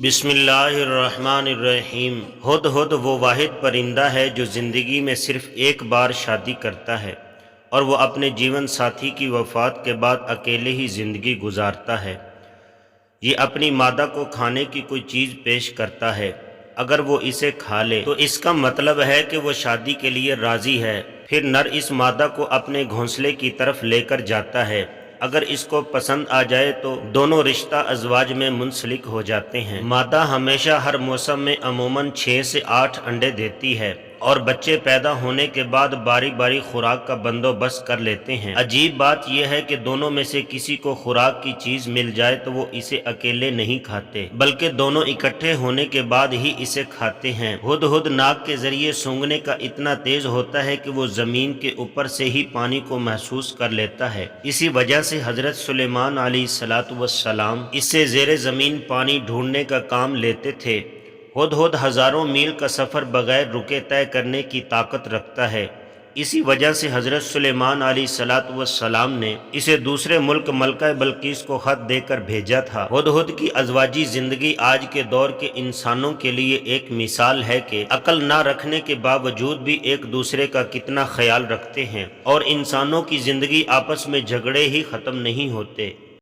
بسم اللہ الرحمن الرحیم۔ ہدہد وہ واحد پرندہ ہے جو زندگی میں صرف ایک بار شادی کرتا ہے اور وہ اپنے جیون ساتھی کی وفات کے بعد اکیلے ہی زندگی گزارتا ہے۔ یہ اپنی مادہ کو کھانے کی کوئی چیز پیش کرتا ہے، اگر وہ اسے کھا لے تو اس کا مطلب ہے کہ وہ شادی کے لیے راضی ہے۔ پھر نر اس مادہ کو اپنے گھونسلے کی طرف لے کر جاتا ہے، اگر اس کو پسند آ جائے تو دونوں رشتہ ازواج میں منسلک ہو جاتے ہیں۔ مادہ ہمیشہ ہر موسم میں عموماً 6 سے 8 انڈے دیتی ہے اور بچے پیدا ہونے کے بعد باری باری خوراک کا بندوبست کر لیتے ہیں۔ عجیب بات یہ ہے کہ دونوں میں سے کسی کو خوراک کی چیز مل جائے تو وہ اسے اکیلے نہیں کھاتے، بلکہ دونوں اکٹھے ہونے کے بعد ہی اسے کھاتے ہیں۔ ہدہد ناک کے ذریعے سونگھنے کا اتنا تیز ہوتا ہے کہ وہ زمین کے اوپر سے ہی پانی کو محسوس کر لیتا ہے۔ اسی وجہ سے حضرت سلیمان علیہ السلام اس سے زیر زمین پانی ڈھونڈنے کا کام لیتے تھے۔ ہدہد ہزاروں میل کا سفر بغیر رکے طے کرنے کی طاقت رکھتا ہے، اسی وجہ سے حضرت سلیمان علیہ السلام نے اسے دوسرے ملک ملکہ بلقیس کو خط دے کر بھیجا تھا۔ ہدہد کی ازواجی زندگی آج کے دور کے انسانوں کے لیے ایک مثال ہے کہ عقل نہ رکھنے کے باوجود بھی ایک دوسرے کا کتنا خیال رکھتے ہیں، اور انسانوں کی زندگی آپس میں جھگڑے ہی ختم نہیں ہوتے۔